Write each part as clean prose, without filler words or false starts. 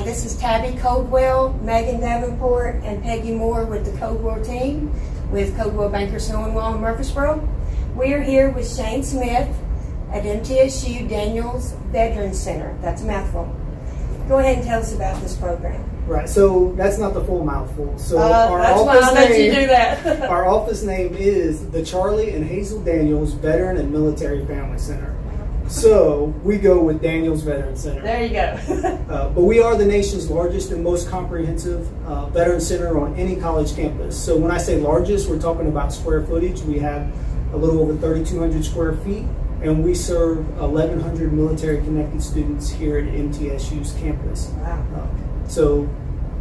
this is Tabby Coldwell, Megan Davenport, and Peggy Moore with the Coldwell team with Coldwell Banker Snowinwall in Murfreesboro. We are here with Shane Smith at MTSU Daniels Veterans Center. That's a mouthful. Go ahead and tell us about this program. Right, so that's not the full mouthful. So that's why I let you do that. Our office name is the Charlie and Hazel Daniels Veteran and Military Family Center. So we go with Daniels Veteran Center. There you go. But we are the nation's largest and most comprehensive veteran center on any college campus. So when I say largest, we're talking about square footage. We have a little over 3,200 square feet, and we serve 1,100 military-connected students here at MTSU's campus. Wow. So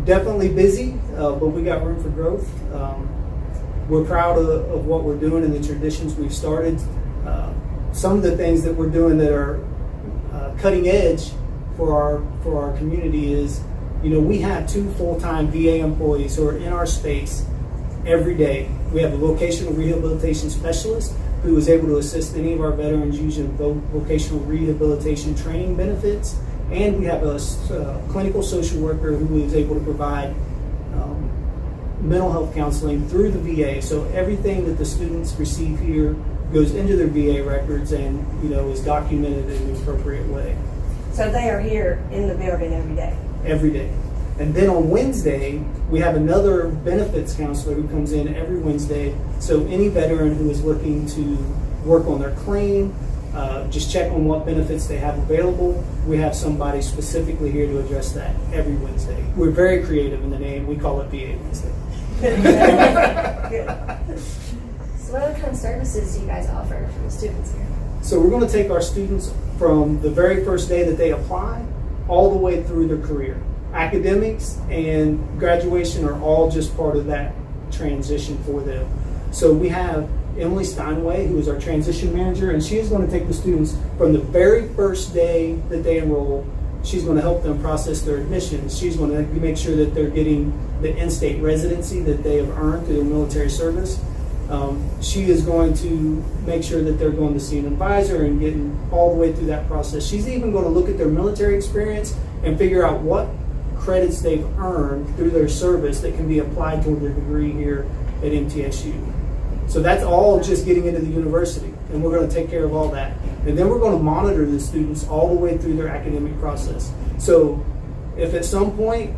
definitely busy, but we got room for growth. We're proud of what we're doing and the traditions we've started. Some of the things that we're doing that are cutting edge for our community is, we have 2 full-time VA employees who are in our space every day. We have a vocational rehabilitation specialist who is able to assist any of our veterans using vocational rehabilitation training benefits. And we have a clinical social worker who is able to provide mental health counseling through the VA. So everything that the students receive here goes into their VA records and is documented in an appropriate way. So they are here in the building every day? Every day. And then on Wednesday, we have another benefits counselor who comes in every Wednesday. So any veteran who is looking to work on their claim, just check on what benefits they have available. We have somebody specifically here to address that every Wednesday. We're very creative in the name. We call it VA Wednesday. Good. So what other kind of services do you guys offer for the students here? So we're going to take our students from the very first day that they apply all the way through their career. Academics and graduation are all just part of that transition for them. So we have Emily Steinway, who is our transition manager, and she is going to take the students from the very first day that they enroll. She's going to help them process their admissions. She's going to make sure that they're getting the in-state residency that they have earned through their military service. She is going to make sure that they're going to see an advisor and getting all the way through that process. She's even going to look at their military experience and figure out what credits they've earned through their service that can be applied toward their degree here at MTSU. So that's all just getting into the university, and we're going to take care of all that. And then we're going to monitor the students all the way through their academic process. So if at some point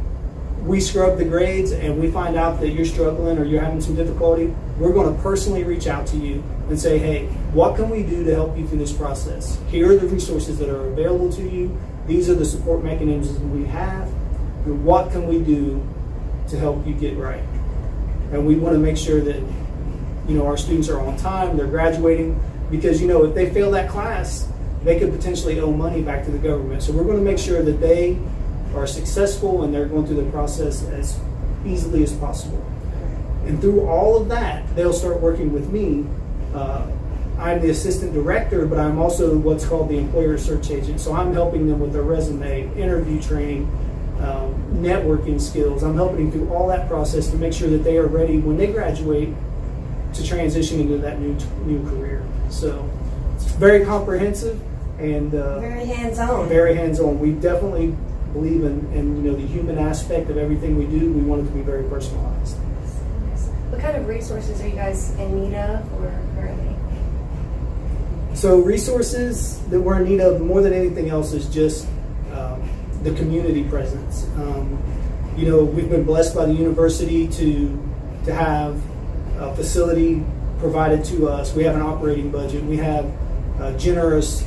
we scrub the grades and we find out that you're struggling or you're having some difficulty, we're going to personally reach out to you and say, hey, what can we do to help you through this process? Here are the resources that are available to you. These are the support mechanisms we have. And what can we do to help you get right? And we want to make sure that our students are on time, they're graduating, because if they fail that class, they could potentially owe money back to the government. So we're going to make sure that they are successful and they're going through the process as easily as possible. And through all of that, they'll start working with me. I'm the assistant director, but I'm also what's called the employer search agent. So I'm helping them with their resume, interview training, networking skills. I'm helping them through all that process to make sure that they are ready when they graduate to transition into that new career. So it's very comprehensive and very hands-on. Very hands-on. We definitely believe in the human aspect of everything we do. We want it to be very personalized. What kind of resources are you guys in need of or currently? So resources that we're in need of more than anything else is just the community presence. We've been blessed by the university to have a facility provided to us. We have an operating budget. We have generous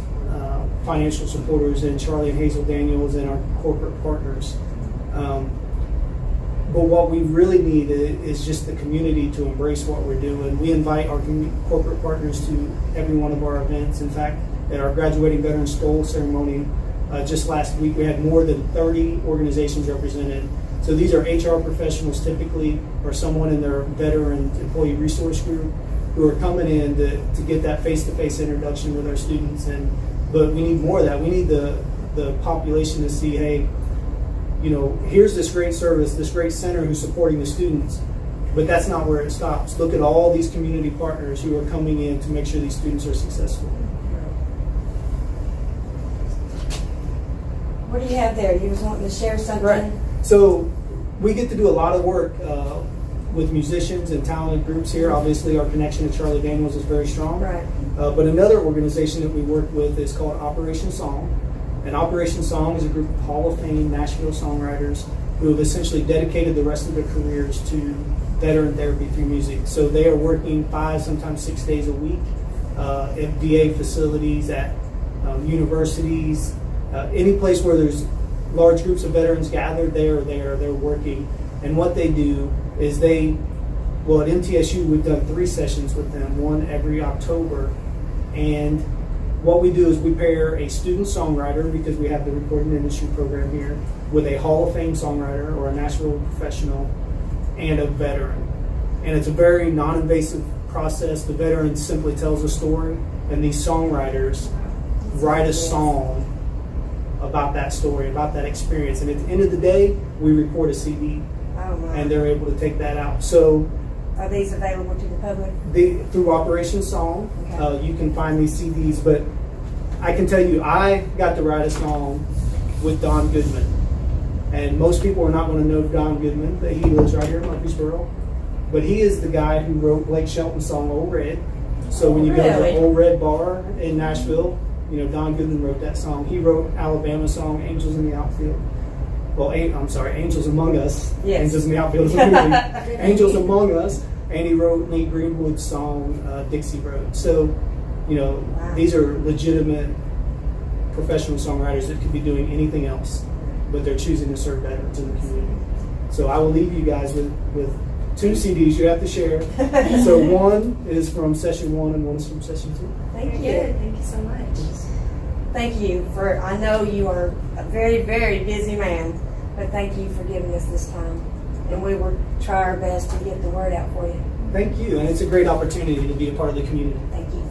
financial supporters in Charlie and Hazel Daniels and our corporate partners. But what we really need is just the community to embrace what we're doing. We invite our corporate partners to every one of our events. In fact, at our graduating veteran stole ceremony just last week, we had more than 30 organizations represented. So these are HR professionals typically, or someone in their veteran employee resource group who are coming in to get that face-to-face introduction with our students. But we need more of that. We need the population to see, hey, here's this great service, this great center who's supporting the students, but that's not where it stops. Look at all these community partners who are coming in to make sure these students are successful. What do you have there? You was wanting to share something? Right. So we get to do a lot of work with musicians and talented groups here. Obviously, our connection to Charlie Daniels is very strong. Right. But another organization that we work with is called Operation Song. And Operation Song is a group of Hall of Fame Nashville songwriters who have essentially dedicated the rest of their careers to veteran therapy through music. So they are working 5, sometimes 6 days a week at VA facilities, at universities, any place where there's large groups of veterans gathered, they're there, they're working. And what they do is at MTSU, we've done 3 sessions with them, one every October. And what we do is we pair a student songwriter, because we have the recording industry program here, with a Hall of Fame songwriter or a Nashville professional and a veteran. And it's a very non-invasive process. The veteran simply tells a story, and these songwriters write a song about that story, about that experience. And at the end of the day, we record a CD, Oh, my. and they're able to take that out. So Are these available to the public? through Operation Song, Okay. you can find these CDs. But I can tell you, I got to write a song with Don Goodman. And most people are not going to know Don Goodman, but he lives right here in Murfreesboro. But he is the guy who wrote Blake Shelton's song Old Red. So when you go to Really? the Old Red Bar in Nashville, Don Goodman wrote that song. He wrote Alabama's song Angels in the Outfield. Well, Angels Among Us. Yes. Angels in the Outfield is a movie. Angels Among Us. And he wrote Nate Greenwood's song Dixie Road. So, Wow. these are legitimate professional songwriters that could be doing anything else, but they're choosing to serve veterans in the community. So I will leave you guys with 2 CDs you have to share. So one is from session 1 and one is from session 2. Thank Very you. good. Thank you so much. Thank you for, I know you are a very, very busy man, but thank you for giving us this time. And we will try our best to get the word out for you. Thank you, and it's a great opportunity to be a part of the community. Thank you.